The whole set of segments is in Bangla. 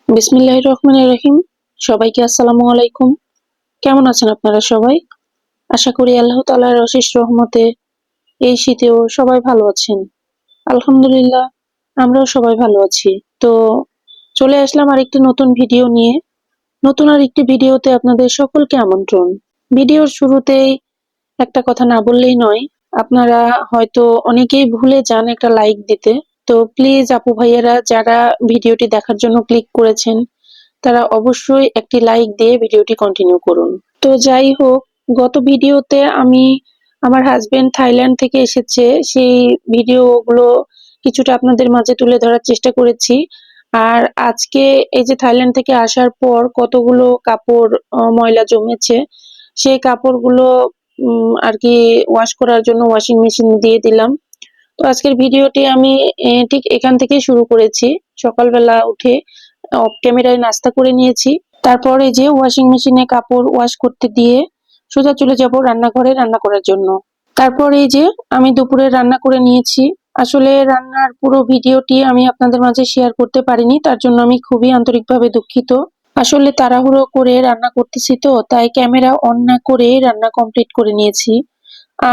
বিসমিল্লাহির রহমানির রহিম। সবাইকে আসসালামু আলাইকুম। কেমন আছেন আপনারা সবাই? আশা করি আল্লাহ তাআলার অশেষ রহমতে এই শীতেও সবাই ভালো আছেন। আলহামদুলিল্লাহ, আমরাও সবাই ভালো আছি। তো চলে আসলাম আরেকটি নতুন ভিডিও নিয়ে। নতুন আরেকটি ভিডিওতে আপনাদের সকলকে আমন্ত্রণ। ভিডিওর শুরুতেই একটা কথা না বললেই নয়। আপনারা হয়তো অনেকেই ভুলে যান একটা লাইক দিতে। তো প্লিজ আপু ভাইয়ারা যারা ভিডিওটি দেখার জন্য ক্লিক করেছেন তারা অবশ্যই একটি লাইক দিয়ে ভিডিওটি কন্টিনিউ করুন। তো যাই হোক, গত ভিডিওতে আমি আমার হাজবেন্ড থাইল্যান্ড থেকে এসেছে সেই ভিডিওগুলো কিছুটা আপনাদের মাঝে তুলে ধরার চেষ্টা করেছি। আর আজকে এই যে থাইল্যান্ড থেকে আসার পর কতগুলো কাপড় ময়লা জমেছে, সেই কাপড়গুলো আর কি ওয়াশ করার জন্য ওয়াশিং মেশিন দিয়ে দিলাম। তো আজকের ভিডিওটি আমি ঠিক এখান থেকেই শুরু করেছি। সকালবেলা উঠে অফ ক্যামেরায় নাস্তা করে নিয়েছি। তারপরে যে ওয়াশিং মেশিনে কাপড় ওয়াশ করতে দিয়ে সোজা চলে যাব রান্নাঘরে রান্না করার জন্য। তারপর এই যে আমি দুপুরে রান্না করে নিয়েছি। আসলে রান্নার পুরো ভিডিওটি আমি আপনাদের মাঝে শেয়ার করতে পারিনি, তার জন্য আমি খুবই আন্তরিকভাবে দুঃখিত। আসলে তাড়াহুড়ো করে রান্না করতেছি তো তাই ক্যামেরা অন না করে রান্না কমপ্লিট করে নিয়েছি।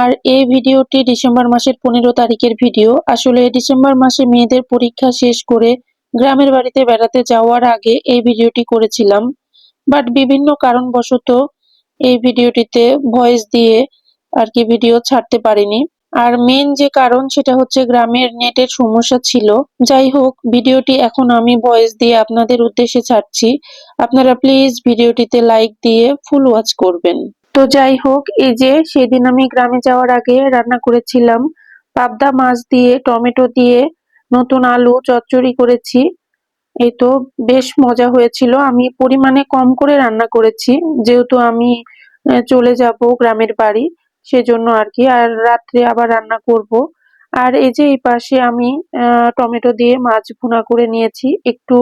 আর এই ভিডিওটি ডিসেম্বর মাসের 15 তারিখের ভিডিও। আসলে ডিসেম্বর মাসে মেয়েদের পরীক্ষা শেষ করে গ্রামের বাড়িতে বেড়াতে যাওয়ার আগে এই ভিডিওটি করেছিলাম, বাট বিভিন্ন কারণবশত এই ভিডিওটিতে ভয়েস দিয়ে আর কি ভিডিও ছাড়তে পারিনি। আর মেন যে কারণ সেটা হচ্ছে গ্রামের নেটের সমস্যা ছিল। যাই হোক, ভিডিওটি এখন আমি ভয়েস দিয়ে আপনাদের উদ্দেশ্যে ছাড়ছি। আপনারা প্লিজ ভিডিওটিতে লাইক দিয়ে ফুল ওয়াচ করবেন। তো যাই হোক, এই যে সেদিন আমি গ্রামে যাওয়ার আগে রান্না করেছিলাম পাবদা মাছ দিয়ে টমেটো দিয়ে নতুন আলু চচ্চড়ি করেছি। এই তো বেশ মজা হয়েছিল। আমি পরিমাণে কম করে রান্না করেছি, যেহেতু আমি চলে যাব গ্রামের বাড়ি, সেজন্য আর কি। আর রাত্রে আবার রান্না করব। আর এই যে এই পাশে আমি টমেটো দিয়ে মাছ ভুনা করে নিয়েছি, একটু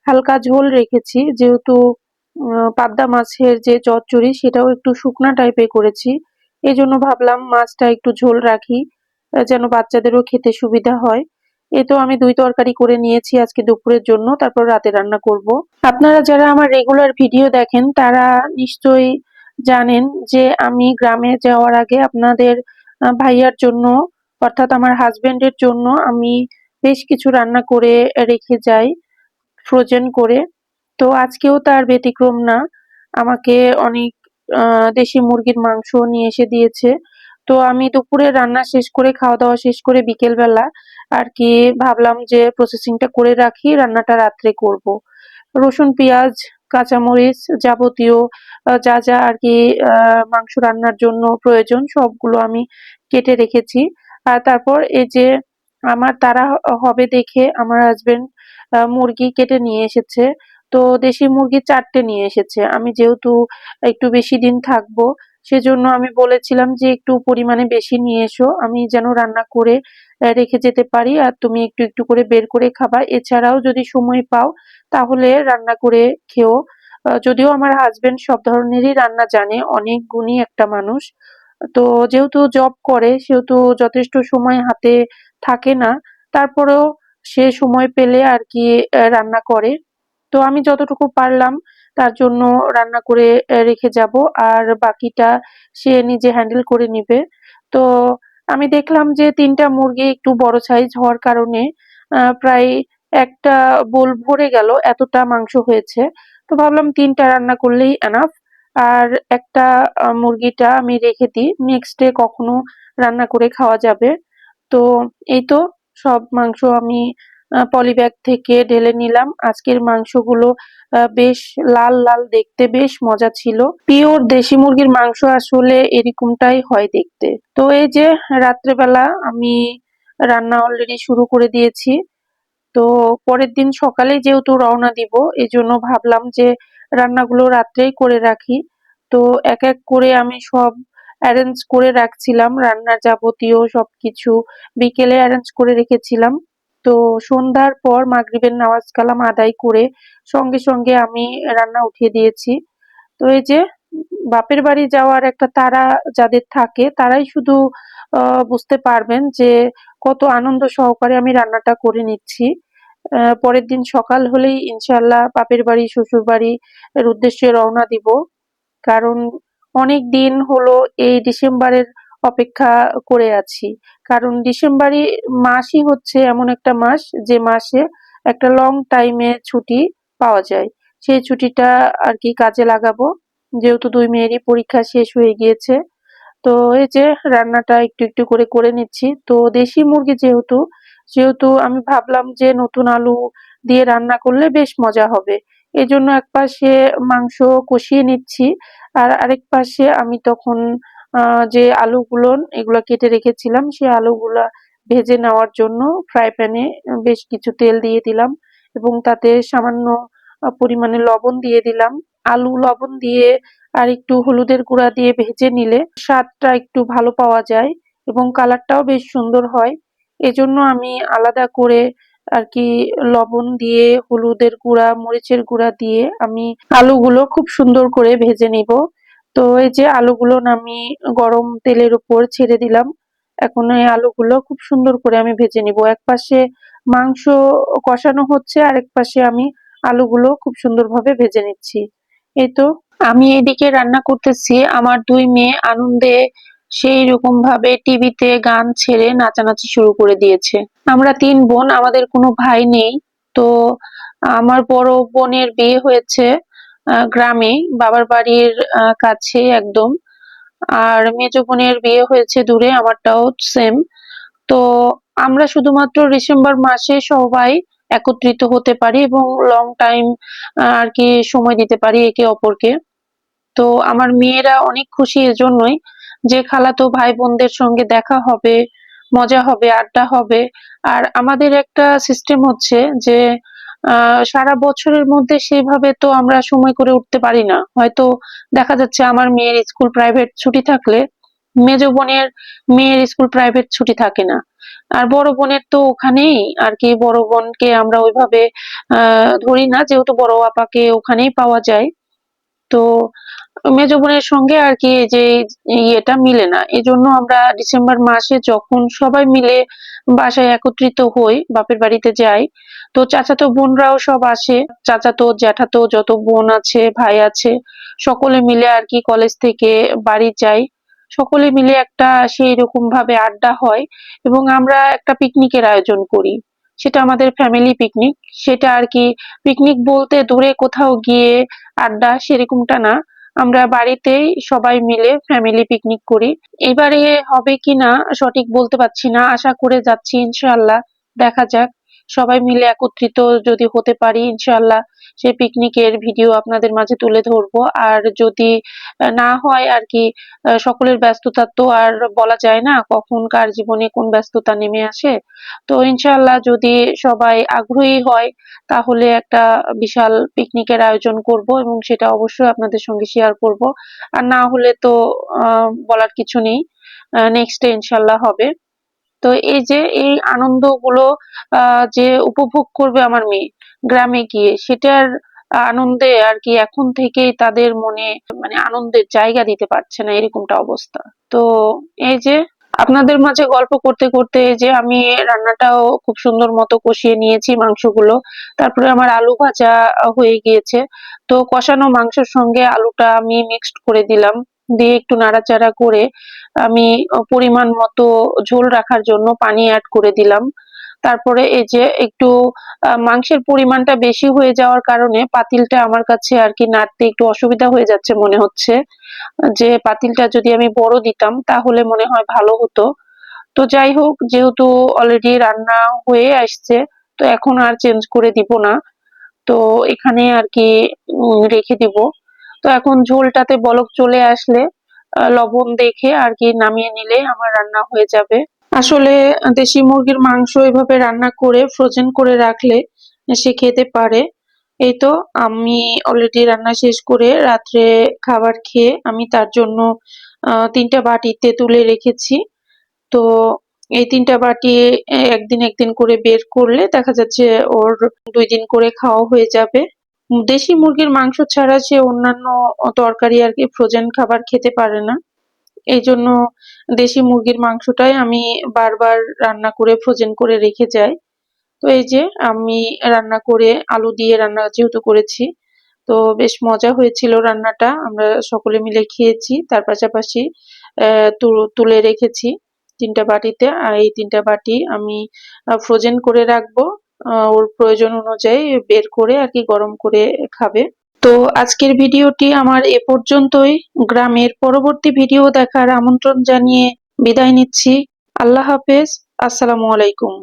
হালকা ঝোল রেখেছি, যেহেতু পাবদা মাছের যে চচ্চড়ি সেটাও একটু শুকনা টাইপের করেছি। এই জন্য ভাবলাম মাছটা একটু ঝোল রাখি, যেন বাচ্চাদেরও খেতে সুবিধা হয়। এই তো আমি 2 তরকারি করে নিয়েছি আজকে দুপুরের জন্য, তারপর রাতে রান্না করব। আপনারা যারা আমার রেগুলার ভিডিও দেখেন তারা নিশ্চয়ই জানেন যে আমি গ্রামে যাওয়ার আগে আপনাদের ভাইয়ার জন্য, অর্থাৎ আমার হাজবেন্ডের জন্য আমি বেশ কিছু রান্না করে রেখে যাই ফ্রোজেন করে। তো আজকেও তার ব্যতিক্রম না। আমাকে অনেক দেশি মুরগির মাংস নিয়ে এসে দিয়েছে। তো আমি দুপুরে রান্না শেষ করে খাওয়া দাওয়া শেষ করে বিকেল বেলা আর কি ভাবলাম যে প্রসেসিংটা করে রাখি, রান্নাটা রাত্রে করব। রসুন পেঁয়াজ কাঁচামরিচ যাবতীয় যা যা আর কি মাংস রান্নার জন্য প্রয়োজন সবগুলো আমি কেটে রেখেছি। আর তারপর এই যে আমার তাড়া হবে দেখে আমার হাজবেন্ড মুরগি কেটে নিয়ে এসেছে। তো দেশি মুরগি 4টে নিয়ে এসেছে। আমি যেহেতু একটু বেশি দিন থাকবো, সেজন্য আমি বলেছিলাম যে একটু পরিমাণে বেশি নিয়ে এসো, আমি যেন রান্না করে রেখে যেতে পারি, আর তুমি একটু একটু করে বের করে খাবা। এছাড়াও যদি সময় পাও তাহলে রান্না করে খেও। যদিও আমার হাজবেন্ড সব ধরনেরই রান্না জানে, অনেক গুণী একটা মানুষ। তো যেহেতু জব করে সেহেতু যথেষ্ট সময় হাতে থাকে না, তারপরেও সে সময় পেলে আর কি রান্না করে। তো আমি যতটুকু পারলাম তার জন্য রান্না করে রেখে যাব, আর বাকিটা সে নিজে হ্যান্ডেল করে নিবে। তো আমি দেখলাম যে 3টা মুরগি একটু বড় সাইজ হওয়ার কারণে প্রায় একটা বোল ভরে গেল, এতটা মাংস হয়েছে। তো ভাবলাম 3টা রান্না করলেই এনাফ। আর একটা মুরগিটা আমি রেখে দিই, নেক্সট ডে কখনো রান্না করে খাওয়া যাবে। তো এই তো সব মাংস আমি পলিব্যাগ থেকে ঢেলে নিলাম। আজকের মাংসগুলো বেশ লাল লাল দেখতে, বেশ মজা ছিল। পিওর দেশি মুরগির মাংস আসলে এরকমটাই হয় দেখতে। তো এই যে রাত্রেবেলা আমি রান্না অলরেডি শুরু করে দিয়েছি। তো পরের দিন সকালেই যেহেতু রওনা দিব, এজন্য ভাবলাম যে রান্নাগুলো রাত্রেই করে রাখি। তো এক এক করে আমি সব অ্যারেঞ্জ করে রাখছিলাম, রান্নার যাবতীয় সবকিছু বিকেলে অ্যারেঞ্জ করে রেখেছিলাম। তো সন্ধ্যার পর মাগরিবের নামাজ কালাম আদায় করে সঙ্গে সঙ্গে আমি রান্না উঠিয়ে দিয়েছি। তো এই যে বাপের বাড়ি যাওয়ার একটা তাড়া যাদের থাকে তারাই শুধু বুঝতে পারবেন যে কত আনন্দ সহকারে আমি রান্নাটা করে নিচ্ছি। পরের দিন সকাল হলেই ইনশাআল্লাহ বাপের বাড়ি শ্বশুর বাড়ির উদ্দেশ্যে রওনা দিব। কারণ অনেক দিন হলো এই ডিসেম্বরের অপেক্ষা করে আছি। কারণ ডিসেম্বরই মাসই হচ্ছে এমন একটা মাস যে মাসে একটা লং টাইমে ছুটি পাওয়া যায়। সেই ছুটিটা আর কি কাজে লাগাবো। যেহেতু ২ মেয়েরই পরীক্ষা শেষ হয়ে গিয়েছে। তো এই যে রান্নাটা একটু একটু করে করে নিচ্ছি। তো দেশি মুরগি সেহেতু আমি ভাবলাম যে নতুন আলু দিয়ে রান্না করলে বেশ মজা হবে। এজন্য একপাশে মাংস কষিয়ে নিচ্ছি আর আরেক পাশে আমি তখন যে আলুগুলো এগুলা কেটে রেখেছিলাম সেই আলুগুলা ভেজে নেওয়ার জন্য ফ্রাই প্যানে বেশ কিছু তেল দিয়ে দিলাম এবং তাতে সামান্য পরিমাণে লবণ দিয়ে দিলাম। আলু লবণ দিয়ে আর একটু হলুদের গুঁড়া দিয়ে ভেজে নিলে স্বাদটা একটু ভালো পাওয়া যায় এবং কালারটাও বেশ সুন্দর হয়। এজন্য আমি আলাদা করে আর কি লবণ দিয়ে হলুদের গুঁড়া, মরিচের গুঁড়া দিয়ে আমি আলুগুলো খুব সুন্দর করে ভেজে নিব। তো এই যে আলুগুলো আমি গরম তেলের উপর ছেড়ে দিলাম। এখন এই আলুগুলো খুব সুন্দর করে আমি ভেজে নিব। একপাশে মাংস কষানো হচ্ছে আরেক পাশে আমি আলুগুলো খুব সুন্দরভাবে ভেজে নিচ্ছি। এই তো আমি এদিকে রান্না করতেছি, আমার ২ মেয়ে আনন্দে সেই রকম ভাবে টিভিতে গান ছেড়ে নাচানাচি শুরু করে দিয়েছে। আমরা ৩ বোন, আমাদের কোনো ভাই নেই। তো আমার বড় বোনের বিয়ে হয়েছে গ্রামে, বাবার বাড়ির কাছেই একদম। আর মেজো বোনের বিয়ে হয়েছে দূরে, আমারটাও সেম। তো আমরা শুধুমাত্র ডিসেম্বর মাসে সবাই একত্রিত হতে পারি এবং লং টাইম আর কি সময় দিতে পারি একে অপরকে। তো আমার মেয়েরা অনেক খুশি এজন্যই যে খালাতো ভাই বোনদের সঙ্গে দেখা হবে, মজা হবে, আড্ডা হবে। আর আমাদের একটা সিস্টেম হচ্ছে যে সারা বছরের মধ্যে সেভাবে তো আমরা সময় করে উঠতে পারি না। হয়তো দেখা যাচ্ছে আমার মেয়ের স্কুল প্রাইভেট ছুটি থাকলে মেজো বোনের মেয়ের স্কুল প্রাইভেট ছুটি থাকে না। আর বড় বোনের তো ওখানেই আর কি, বড় বোনকে আমরা ওইভাবে ধরি না যেহেতু বড় আপাকে ওখানেই পাওয়া যায়। তো মেজো বোনের সঙ্গে আর কি এই যে ইয়েটা মিলে না। এজন্য আমরা ডিসেম্বর মাসে যখন সবাই মিলে বাসায় একত্রিত হই, বাপের বাড়িতে যাই, তো চাচাতো বোনরাও সব আসে। চাচাতো, জ্যাঠাতো যত বোন আছে, ভাই আছে, সকলে মিলে আর কি কলেজ থেকে বাড়ি যাই। সকলে মিলে একটা সেই রকম ভাবে আড্ডা হয় এবং আমরা একটা পিকনিকের আয়োজন করি। সেটা আমাদের ফ্যামিলি পিকনিক। সেটা আর কি পিকনিক বলতে দূরে কোথাও গিয়ে আড্ডা সেরকমটা না। আমরা বাড়িতেই সবাই মিলে ফ্যামিলি পিকনিক করি। এবারে হবে কিনা সঠিক বলতে পারছি না। আশা করে যাচ্ছি ইনশাআল্লাহ। দেখা যাক। সবাই মিলে একত্রিত যদি হতে পারি ইনশাআল্লাহ সেই পিকনিকের ভিডিও আপনাদের মাঝে তুলে ধরবো। আর যদি না হয় আর কি সকলের ব্যস্ততা তো আর বলা যায় না কখন কার জীবনে কোন ব্যস্ততা নেমে আসে। তো ইনশাআল্লাহ যদি সবাই আগ্রহী হয় তাহলে একটা বিশাল পিকনিকের আয়োজন করব এবং সেটা অবশ্যই আপনাদের সঙ্গে শেয়ার করব। আর না হলে তো বলার কিছু নেই। নেক্সট ডে ইনশাআল্লাহ হবে। তো এই যে এই আনন্দগুলো যে উপভোগ করবে আমার মেয়ে গ্রামে গিয়ে, সেটার আনন্দে আর কি এখন থেকেই তাদের মনে মানে আনন্দের জায়গা দিতে পারছে না, এরকমটা অবস্থা। তো এই যে আপনাদের মাঝে গল্প করতে করতে এই যে আমি রান্নাটাও খুব সুন্দর মতো কষিয়ে নিয়েছি মাংসগুলো। তারপরে আমার আলু ভাজা হয়ে গিয়েছে। তো কষানো মাংসের সঙ্গে আলুটা আমি মিক্সড করে দিলাম। দিয়ে একটু নাড়াচাড়া করে আমি পরিমাণ মতো ঝোল রাখার জন্য পানি এড করে দিলাম। তারপরে এই যে একটু মাংসের পরিমাণটা বেশি হয়ে যাওয়ার কারণে পাতিলটা আমার কাছে আর কি নাড়তে একটু অসুবিধা হয়ে যাচ্ছে মনে হচ্ছে। যে পাতিলটা যদি আমি বড় দিতাম তাহলে মনে হয় ভালো হতো। তো যাই হোক, যেহেতু অলরেডি রান্না হয়ে আসছে তো এখন আর চেঞ্জ করে দিব না। তো এখানে আর কি রেখে দিব। তো এখন ঝোলটাতে বলক চলে আসলে লবণ দেখে আর কি নামিয়ে নিলে আমার রান্না হয়ে যাবে। আসলে দেশি মুরগির মাংস এভাবে রান্না করে ফ্রোজেন করে রাখলে সে খেতে পারে। এই তো আমি অলরেডি রান্না শেষ করে রাত্রে খাবার খেয়ে আমি তার জন্য ৩ টা বাটিতে তুলে রেখেছি। তো এই ৩ টা বাটি একদিন একদিন করে বের করলে দেখা যাচ্ছে ওর ২ দিন করে খাওয়া হয়ে যাবে। দেশি মুরগির মাংস ছাড়া সে অন্যান্য তরকারি আর কি ফ্রোজেন খাবার খেতে পারে না। এইজন্য দেশি মুরগির মাংসটাই আমি বারবার রান্না করে ফ্রোজেন করে রেখে যাই। তো এই যে আমি রান্না করে আলু দিয়ে রান্না যেহেতু করেছি, তো বেশ মজা হয়েছিল রান্নাটা। আমরা সকলে মিলে খেয়েছি। তার পাশাপাশি তুলে রেখেছি ৩ টা বাটিতে। আর এই ৩ টা বাটি আমি ফ্রোজেন করে রাখবো। ওর প্রয়োজন অনুযায়ী বের করে আরকি গরম করে খাবে। তো আজকের ভিডিওটি আমার এ পর্যন্তই। গ্রামের পরবর্তী ভিডিও দেখার আমন্ত্রণ জানিয়ে বিদায় নিচ্ছি। আল্লাহ হাফেজ। আসসালামু আলাইকুম।